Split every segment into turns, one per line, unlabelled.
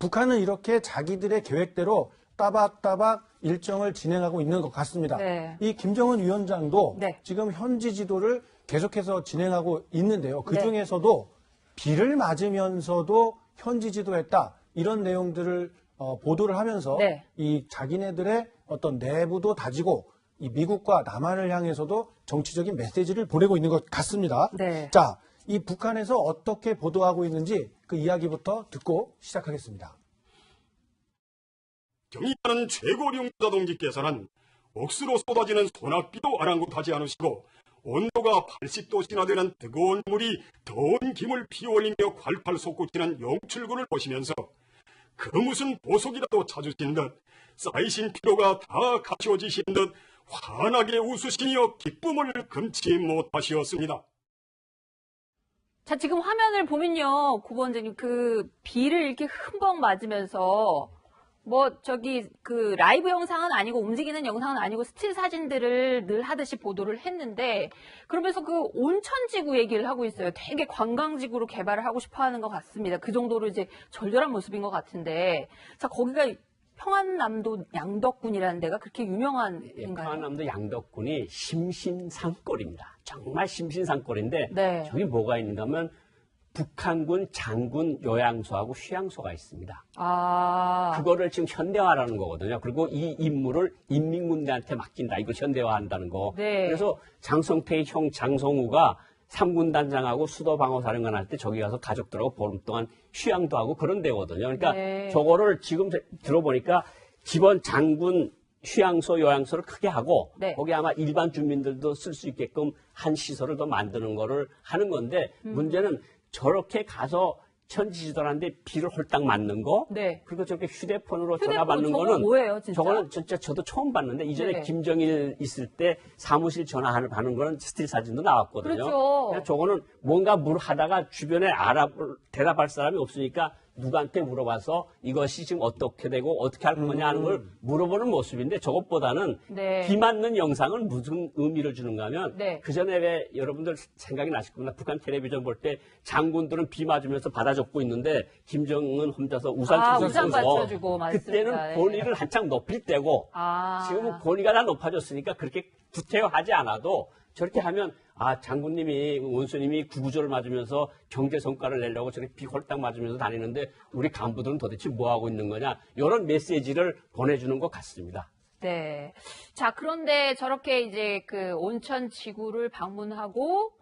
북한은 이렇게 자기들의 계획대로 따박따박 일정을 진행하고 있는 것 같습니다.
네.
이 김정은 위원장도
네.
지금 현지 지도를 계속해서 진행하고 있는데요. 그중에서도 비를 맞으면서도 현지 지도했다. 이런 내용들을 보도를 하면서
네.
이 자기네들의 어떤 내부도 다지고 이 미국과 남한을 향해서도 정치적인 메시지를 보내고 있는 것 같습니다.
네.
자, 이 북한에서 어떻게 보도하고 있는지 그 이야기부터 듣고 시작하겠습니다.
경의하는 최고령자 동지께서는 억수로 쏟아지는 소낙비도 아랑곳하지 않으시고 온도가 80도씨나 되는 뜨거운 물이 더운 김을 피올리며 콸콸 솟구치는 용출구를 보시면서 그 무슨 보석이라도 찾으신 듯 쌓이신 피로가 다 갖추어지신 듯 환하게 웃으시며 기쁨을 금치 못하시었습니다.
자, 지금 화면을 보면요, 구본장님, 그 비를 이렇게 흠뻑 맞으면서 그 라이브 영상은 아니고 움직이는 영상은 아니고 스틸 사진들을 늘 하듯이 보도를 했는데 그러면서 그 온천지구 얘기를 하고 있어요. 되게 관광지구로 개발을 하고 싶어 하는 것 같습니다. 그 정도로 이제 절절한 모습인 것 같은데 자, 거기가 평안남도 양덕군이라는 데가 그렇게 유명한 데인가요?
평안남도 양덕군이 심신산골입니다. 정말 심신산골인데
네.
저기 뭐가 있는가 하면 북한군 장군 요양소하고 휴양소가 있습니다.
아.
그거를 지금 현대화라는 거거든요. 그리고 이 임무를 인민군대한테 맡긴다. 이거 현대화한다는 거.
네.
그래서 장성태의 형 장성우가 3군 단장하고 수도 방어사령관 할 때 저기 가서 가족들하고 보름 동안 휴양도 하고 그런 데거든요. 그러니까
네.
저거를 지금 들어보니까 기본 장군 휴양소, 요양소를 크게 하고
네.
거기 아마 일반 주민들도 쓸 수 있게끔 한 시설을 더 만드는 거를 하는 건데 문제는 저렇게 가서 현지 지도하는데 비를 홀딱 맞는 거,
네.
그리고 저렇게 휴대폰으로 전화
휴대폰
받는
저건
거는
뭐예요, 진짜?
저거는 진짜 저도 처음 봤는데 이전에
네.
김정일 있을 때 사무실 전화하는 받는 거는 스틸 사진도 나왔거든요.
그렇죠.
그냥 저거는 뭔가 하다가 주변에 대답할 사람이 없으니까 누구한테 물어봐서 이것이 지금 어떻게 되고 어떻게 할 거냐 하는 걸 물어보는 모습인데 저것보다는
네.
비 맞는 영상은 무슨 의미를 주는가 하면
네.
그 전에 왜 여러분들 생각이 나실 겁니다. 북한 텔레비전 볼 때 장군들은 비 맞으면서 받아 적고 있는데 김정은 혼자서 우산
우산
쳐서
받쳐주고 맞습니다.
그때는 권위를 한창 높일 때고 지금은 권위가 다 높아졌으니까 그렇게 구태여하지 않아도 저렇게 하면 장군님이 원수님이 구구절을 맞으면서 경제 성과를 내려고 저렇게 비 홀딱 맞으면서 다니는데 우리 간부들은 도대체 뭐 하고 있는 거냐 이런 메시지를 보내주는 것 같습니다.
네. 자, 그런데 저렇게 이제 그 온천 지구를 방문하고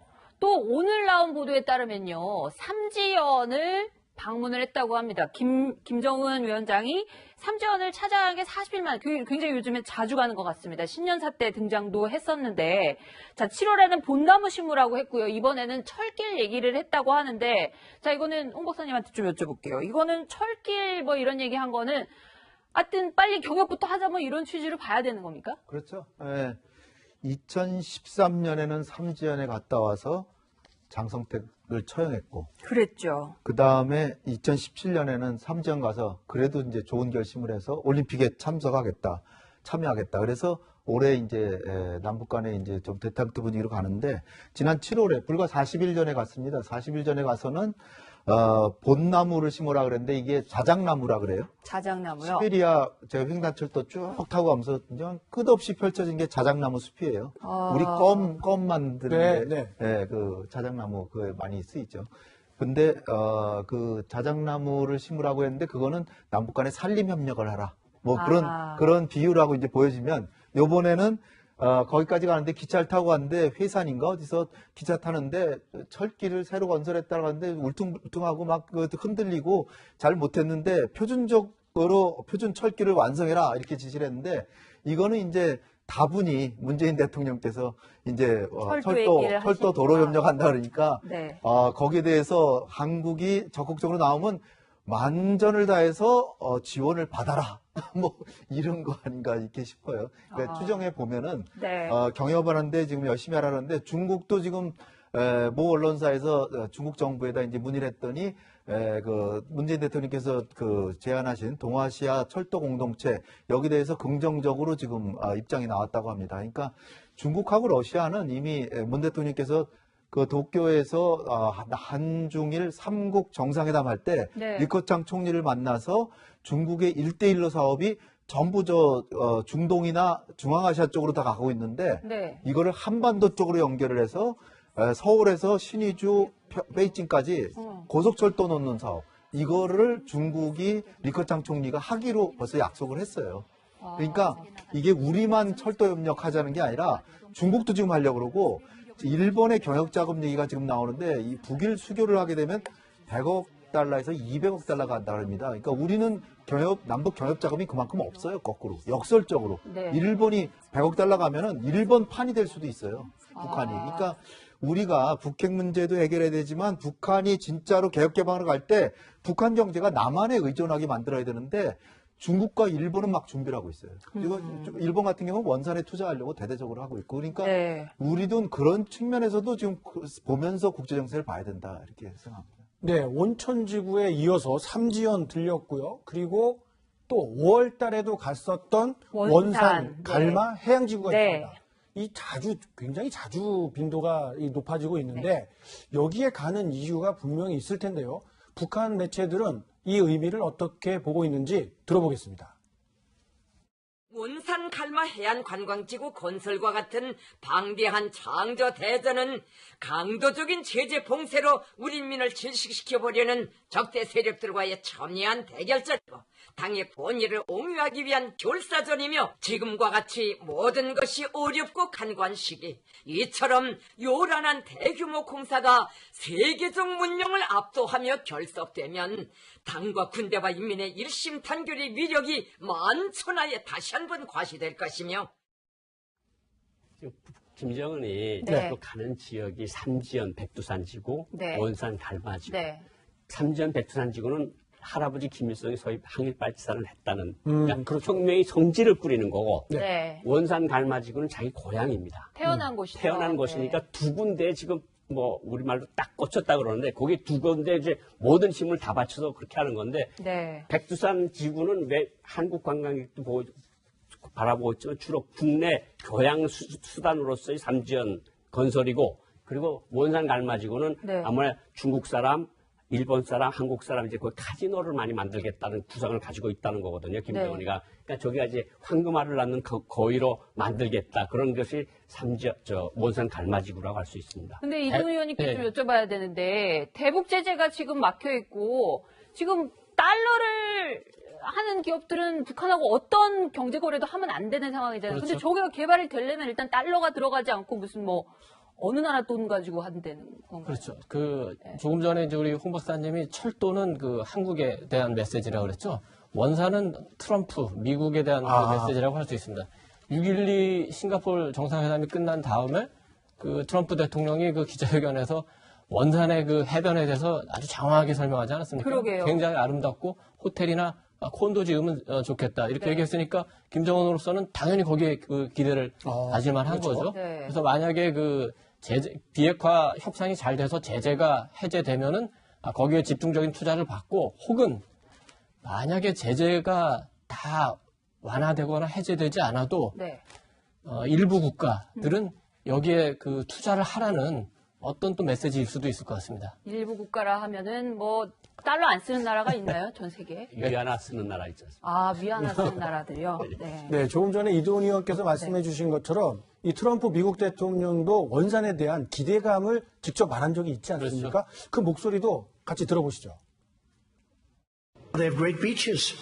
또 오늘 나온 보도에 따르면요. 삼지연을 방문을 했다고 합니다. 김정은 위원장이 삼지연을 찾아간 게 40일 만에 굉장히 요즘에 자주 가는 것 같습니다. 신년사 때 등장도 했었는데 자 7월에는 본나무 심으라고 했고요. 이번에는 철길 얘기를 했다고 하는데 자 이거는 홍 박사님한테 좀 여쭤볼게요. 이거는 철길 뭐 이런 얘기한 거는 하여튼 빨리 경협부터 하자 뭐 이런 취지로 봐야 되는 겁니까?
그렇죠. 예. 2013년에는 삼지연에 갔다 와서 장성택을 처형했고
그랬죠.
그 다음에 2017년에는 삼지연 가서 그래도 이제 좋은 결심을 해서 올림픽에 참여하겠다. 그래서 올해 이제 남북 간에 이제 좀 대탕트 분위기로 가는데 지난 7월에 불과 40일 전에 갔습니다. 40일 전에 가서는 본나무를 심으라 그랬는데 이게 자작나무라 그래요.
자작나무요?
시베리아 제가 횡단철도 쭉 타고 가면서 그냥 끝없이 펼쳐진 게 자작나무 숲이에요. 우리 껌 만드는데 그 자작나무 그 많이 쓰이죠. 근데 그 자작나무를 심으라고 했는데 그거는 남북 간에 산림 협력을 하라. 뭐 그런 비유라고 이제 보여지면 요번에는 거기까지 가는데 기차를 타고 갔는데 회산인가 어디서 기차 타는데 철길을 새로 건설했다고 하는데 울퉁불퉁하고 막 흔들리고 잘 못했는데 표준 철길을 완성해라 이렇게 지시를 했는데 이거는 이제 다분히 문재인 대통령께서 이제 철도 도로 협력한다 그러니까
네.
거기에 대해서 한국이 적극적으로 나오면 만전을 다해서 지원을 받아라. 뭐 이런 거 아닌가 이렇게 싶어요. 그러니까 추정해 보면은
네.
경협을 하는데 지금 열심히 하라는데 중국도 지금 모 언론사에서 중국 정부에다 이제 문의를 했더니 그 문재인 대통령께서 그 제안하신 동아시아 철도 공동체 여기 대해서 긍정적으로 지금 입장이 나왔다고 합니다. 그러니까 중국하고 러시아는 이미 문 대통령께서 그 도쿄에서 한중일 3국 정상회담 할 때
네.
리커창 총리를 만나서 중국의 1대1로 사업이 전부 중동이나 중앙아시아 쪽으로 다 가고 있는데
네.
이거를 한반도 쪽으로 연결을 해서 서울에서 신의주, 베이징까지 고속철도 놓는 사업 이거를 중국이 리커창 총리가 하기로 벌써 약속을 했어요. 그러니까 이게 우리만 철도 협력하자는 게 아니라 중국도 지금 하려고 그러고 일본의 경영 자금 얘기가 지금 나오는데 이 북일 수교를 하게 되면 100억 달러에서 200억 달러가 한다 그럽니다. 그러니까 우리는 남북 경협 자금이 그만큼 없어요. 거꾸로 역설적으로
네.
일본이 100억 달러 가면은 일본 판이 될 수도 있어요. 북한이. 그러니까 우리가 북핵 문제도 해결해야 되지만 북한이 진짜로 개혁 개방으로 갈 때 북한 경제가 남한에 의존하게 만들어야 되는데 중국과 일본은 막 준비를 하고 있어요. 그리고 일본 같은 경우는 원산에 투자하려고 대대적으로 하고 있고 그러니까
네.
우리도 그런 측면에서도 지금 보면서 국제 정세를 봐야 된다 이렇게 생각합니다.
네, 온천지구에 이어서 3지연 들렸고요. 그리고 또 5월 달에도 갔었던 원산, 갈마 해양지구가
네.
있습니다. 이 굉장히 자주 빈도가 높아지고 있는데 여기에 가는 이유가 분명히 있을 텐데요. 북한 매체들은 이 의미를 어떻게 보고 있는지 들어보겠습니다.
원산 갈마 해안관광지구 건설과 같은 방대한 창조 대전은 강도적인 제재 봉쇄로 우리 민을 질식시켜보려는 적대 세력들과의 첨예한 대결전이고 당의 본의를 옹유하기 위한 결사전이며 지금과 같이 모든 것이 어렵고 간과한 시기 이처럼 요란한 대규모 공사가 세계적 문명을 압도하며 결석되면 당과 군대와 인민의 일심단결의 위력이 만천하에 다시 한번 과시될 것이며
김정은이
네.
또 가는 지역이 삼지연 백두산지구,
네.
원산 갈마지구.
네.
삼지연 백두산지구는 할아버지 김일성이 소위 항일발전을 했다는 그러니까
그렇죠.
혁명의 성질을 뿌리는 거고
네.
원산 갈마지구는 자기 고향입니다.
태어난 곳이죠.
태어난 곳이니까 두 군데 지금 뭐 우리말로 딱 꽂혔다 그러는데 거기 두 군데 이제 모든 힘을 다 바쳐서 그렇게 하는 건데
네.
백두산 지구는 왜 한국 관광객도 바라보고 있지만 주로 국내 교양 수단으로서의 삼지연 건설이고 그리고 원산 갈마지구는
네.
아마 중국 사람, 일본 사람, 한국 사람 이제 그 카지노를 많이 만들겠다는 구상을 가지고 있다는 거거든요. 김정은이가. 그러니까 저기가 이제 황금알을 낳는 거위로 만들겠다. 그런 것이 원산 갈마지구라고 할 수 있습니다.
근데 이동 의원님께 좀 여쭤봐야 되는데 대북 제재가 지금 막혀 있고 지금 달러를 하는 기업들은 북한하고 어떤 경제 거래도 하면 안 되는 상황이잖아요. 근데 저게 개발이 되려면 일단 달러가 들어가지 않고 무슨 뭐 어느 나라 돈 가지고 한다는 건가요?
그렇죠. 조금 전에 이제 우리 홍 박사님이 철도는 한국에 대한 메시지라고 그랬죠. 원산은 트럼프, 미국에 대한 그 메시지라고 할 수 있습니다. 6.12 싱가포르 정상회담이 끝난 다음에 트럼프 대통령이 기자회견에서 원산의 해변에 대해서 아주 장황하게 설명하지 않았습니까?
그러게요.
굉장히 아름답고 호텔이나 콘도 지으면 좋겠다. 이렇게 얘기했으니까 김정은으로서는 당연히 거기에 기대를 가질만 한 거죠.
네.
그래서 만약에 비핵화 협상이 잘 돼서 제재가 해제되면은 거기에 집중적인 투자를 받고 혹은 만약에 제재가 다 완화되거나 해제되지 않아도
네.
일부 국가들은 여기에 투자를 하라는 어떤 또 메시지일 수도 있을 것 같습니다.
일부 국가라 하면은 뭐 달러 안 쓰는 나라가 있나요? 전 세계에?
위안화 쓰는 나라 있지 않습니까?
위안화 쓰는 나라들이요? 네.
네, 조금 전에 이도훈 의원께서 말씀해 주신 것처럼 이 트럼프 미국 대통령도 원산에 대한 기대감을 직접 말한 적이 있지 않습니까? 그 목소리도 같이 들어보시죠.
They have great beaches.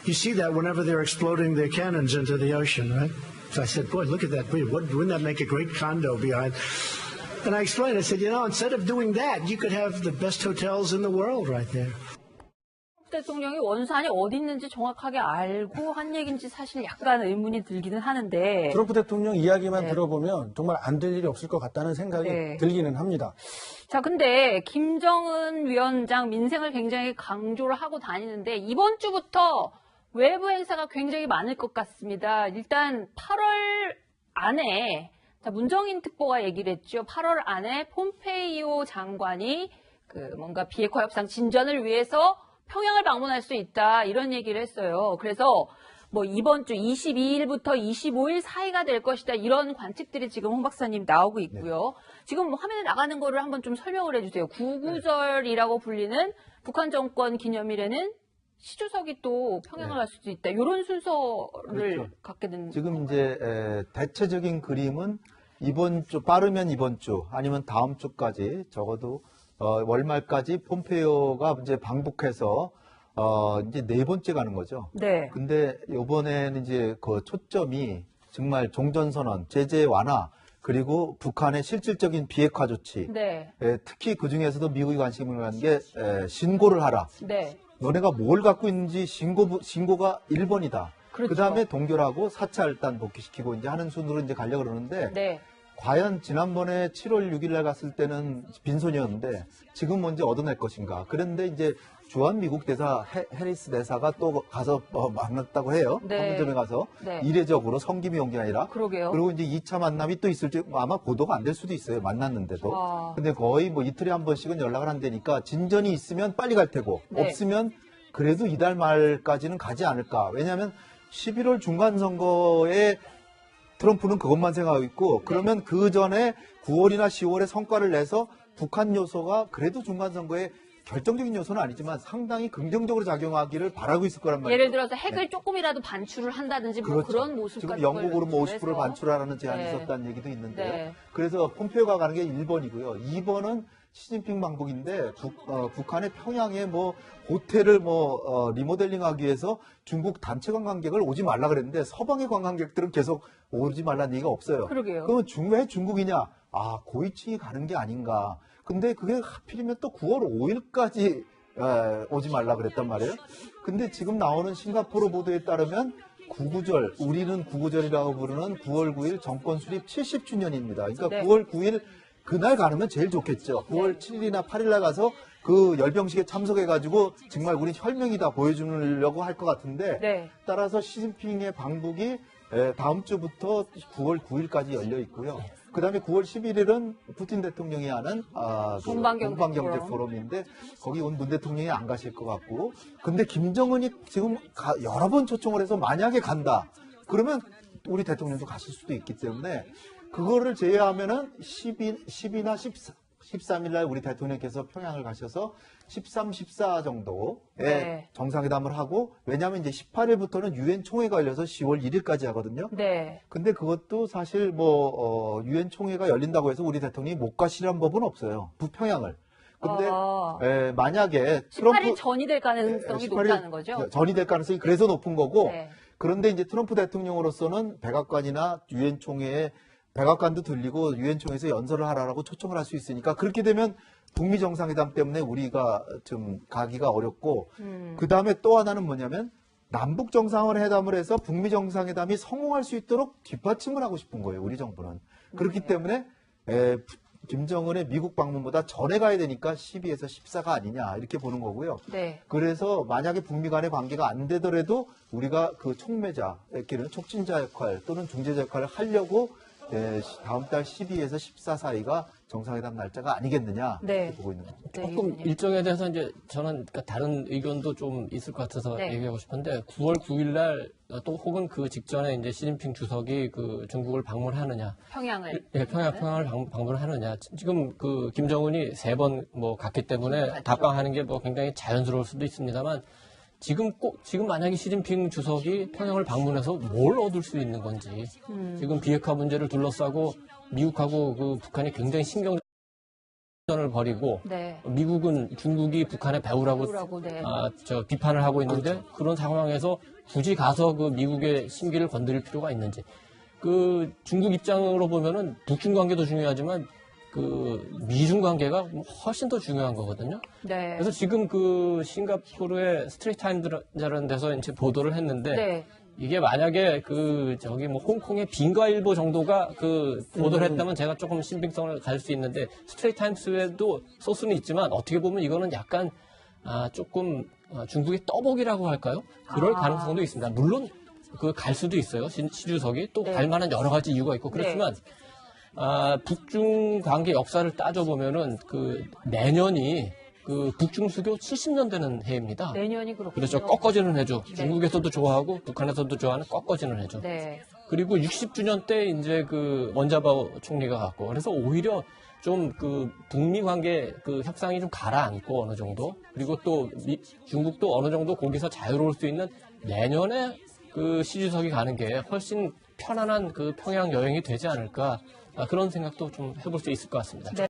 You see that whenever they're exploding their cannons into the ocean, right? So I said, boy, look at that. Wouldn't that make a great condo behind? And I explained, I said, instead of doing that, you could have the best hotels in the world right there.
대통령이 원산이 어디 있는지 정확하게 알고 한 얘기인지 사실 약간 의문이 들기는 하는데
트럼프 대통령 이야기만 들어보면 정말 안 될 일이 없을 것 같다는 생각이 들기는 합니다.
자, 근데 김정은 위원장 민생을 굉장히 강조를 하고 다니는데 이번 주부터 외부 행사가 굉장히 많을 것 같습니다. 일단 8월 안에 문정인 특보가 얘기를 했죠. 8월 안에 폼페이오 장관이 뭔가 비핵화 협상 진전을 위해서 평양을 방문할 수 있다 이런 얘기를 했어요. 그래서 뭐 이번 주 22일부터 25일 사이가 될 것이다. 이런 관측들이 지금 홍 박사님 나오고 있고요. 지금 화면에 나가는 거를 한번 좀 설명을 해주세요. 구구절이라고 불리는 북한 정권 기념일에는 시주석이 또 평양을 갈 수도 있다. 이런 순서를
그렇죠.
갖게 된
지금 이제 대체적인 그림은 이번 주 빠르면 이번 주 아니면 다음 주까지 적어도 월말까지 폼페이오가 이제 방북해서 이제 네 번째 가는 거죠.
네.
근데 이번에는 이제 그 초점이 정말 종전선언, 제재 완화, 그리고 북한의 실질적인 비핵화 조치.
네.
특히 그 중에서도 미국이 관심을 갖는 게 신고를 하라.
네.
너네가 뭘 갖고 있는지 신고가 1번이다.
그렇죠.
그 다음에 동결하고 사찰단 복귀시키고 이제 하는 순으로 이제 가려고 그러는데
네.
과연 지난번에 7월 6일 날 갔을 때는 빈손이었는데 지금 뭔지 얻어낼 것인가. 그런데 이제 주한 미국 대사 해리스 대사가 또 가서 만났다고 해요.
네.
판문점에 가서
네.
이례적으로 성김이 온 게 아니라.
그러게요.
그리고 이제 2차 만남이 또 있을지 아마 보도가 안 될 수도 있어요. 만났는데도.
아.
근데 거의 뭐 이틀에 한 번씩은 연락을 한다니까 진전이 있으면 빨리 갈 테고
네.
없으면 그래도 이달 말까지는 가지 않을까. 왜냐하면 11월 중간선거에 트럼프는 그것만 생각하고 있고 그러면 그 전에 9월이나 10월에 성과를 내서 북한 요소가 그래도 중간선거에 결정적인 요소는 아니지만 상당히 긍정적으로 작용하기를 바라고 있을 거란 말이에요.
예를 들어서 핵을 조금이라도 반출을 한다든지 뭐
그렇죠.
그런 모습
지금
같은
영국으로 뭐 50%를
해서.
반출하라는 제안이
네.
있었다는 얘기도 있는데요.
네.
그래서 폼페이오가 가는 게 1번이고요. 2번은 시진핑 방북인데 북한의 평양에 뭐 호텔을 리모델링하기 위해서 중국 단체 관광객을 오지 말라 그랬는데 서방의 관광객들은 계속 오지 말라는 얘기가 없어요.
그러게요.
그러면 왜 중국이냐? 아, 고위층이 가는 게 아닌가. 근데 그게 하필이면 또 9월 5일까지 오지 말라 그랬단 말이에요. 근데 지금 나오는 싱가포르 보도에 따르면 구구절, 우리는 구구절이라고 부르는 9월 9일 정권 수립 70주년입니다. 그러니까
네.
9월 9일 그날 가면 제일 좋겠죠. 9월 7일이나 8일날 가서 그 열병식에 참석해가지고 정말 우리 혈명이다 보여주려고 할 것 같은데
네.
따라서 시진핑의 방북이 다음 주부터 9월 9일까지 열려 있고요. 그 다음에 9월 11일은 푸틴 대통령이 하는
동방경제
포럼인데 거기 온 문 대통령이 안 가실 것 같고 근데 김정은이 지금 여러 번 초청을 해서 만약에 간다 그러면 우리 대통령도 갔을 수도 있기 때문에 그거를 제외하면은 10이나 13일 날 우리 대통령께서 평양을 가셔서 13, 14 정도에
네.
정상회담을 하고 왜냐하면 이제 18일부터는 유엔 총회가 열려서 10월 1일까지 하거든요.
네.
근데 그것도 사실 유엔 총회가 열린다고 해서 우리 대통령이 못 가시란 법은 없어요. 북평양을. 근데 만약에
18일 전이 될 가능성이
18일
높다는 거죠?
전이 될 가능성이 그래서 높은 거고
네.
그런데 이제 트럼프 대통령으로서는 백악관이나 유엔 총회에 백악관도 들리고 유엔 총회에서 연설을 하라고 초청을 할 수 있으니까 그렇게 되면 북미 정상회담 때문에 우리가 좀 가기가 어렵고 그 다음에 또 하나는 뭐냐면 남북 정상회담을 해서 북미 정상회담이 성공할 수 있도록 뒷받침을 하고 싶은 거예요. 우리 정부는. 그렇기 때문에 김정은의 미국 방문보다 전에 가야 되니까 12에서 14가 아니냐 이렇게 보는 거고요.
네.
그래서 만약에 북미 간의 관계가 안 되더라도 우리가 그 촉매자, 이렇게는 촉진자 역할 또는 중재자 역할을 하려고 다음 달 12에서 14 사이가 정상회담 날짜가 아니겠느냐
네.
이렇게 보고 있는 겁니다.
네,
조금
이분요.
일정에 대해서 이제 저는 그러니까 다른 의견도 좀 있을 것 같아서
네.
얘기하고 싶은데 9월 9일 날 또 혹은 그 직전에 이제 시진핑 주석이 그 중국을 방문하느냐,
평양을.
평양을 방문하느냐. 지금 그 김정은이 3번 뭐 갔기 때문에 답방하는 게 뭐 굉장히 자연스러울 수도 있습니다만 지금 만약에 시진핑 주석이 평양을 방문해서 뭘 얻을 수 있는 건지 지금 비핵화 문제를 둘러싸고 미국하고 그 북한이 굉장히 신경전을 벌이고
네.
미국은 중국이 북한의 배후라고
네.
비판을 하고 있는데 그런 상황에서 굳이 가서 그 미국의 심기를 건드릴 필요가 있는지 그 중국 입장으로 보면은 북중 관계도 중요하지만 그 미중 관계가 훨씬 더 중요한 거거든요.
네.
그래서 지금 그 싱가포르의 스트레이트 타임즈라는 데서 이제 보도를 했는데
네.
이게 만약에 홍콩의 빈과일보 정도가 그 보도를 했다면 제가 조금 신빙성을 가질 수 있는데 스트레이트 타임스에도 소스는 있지만 어떻게 보면 이거는 약간 조금 중국의 떠보기라고 할까요? 그럴 가능성도 있습니다. 물론 그 갈 수도 있어요. 시주석이 또 갈 만한 여러 가지 이유가 있고 그렇지만 북중 관계 역사를 따져보면은 그 내년이 그 북중수교 70년 되는 해입니다.
내년이 그렇군요.
그렇죠. 꺾어지는 해죠. 중국에서도 좋아하고 북한에서도 좋아하는 꺾어지는 해죠.
네.
그리고 60주년 때 이제 그 원자바오 총리가 갔고 그래서 오히려 좀 그 북미 관계 그 협상이 좀 가라앉고 어느 정도 그리고 또 중국도 어느 정도 거기서 자유로울 수 있는 내년에 그 시주석이 가는 게 훨씬 편안한 그 평양 여행이 되지 않을까 그런 생각도 좀 해볼 수 있을 것 같습니다.
네.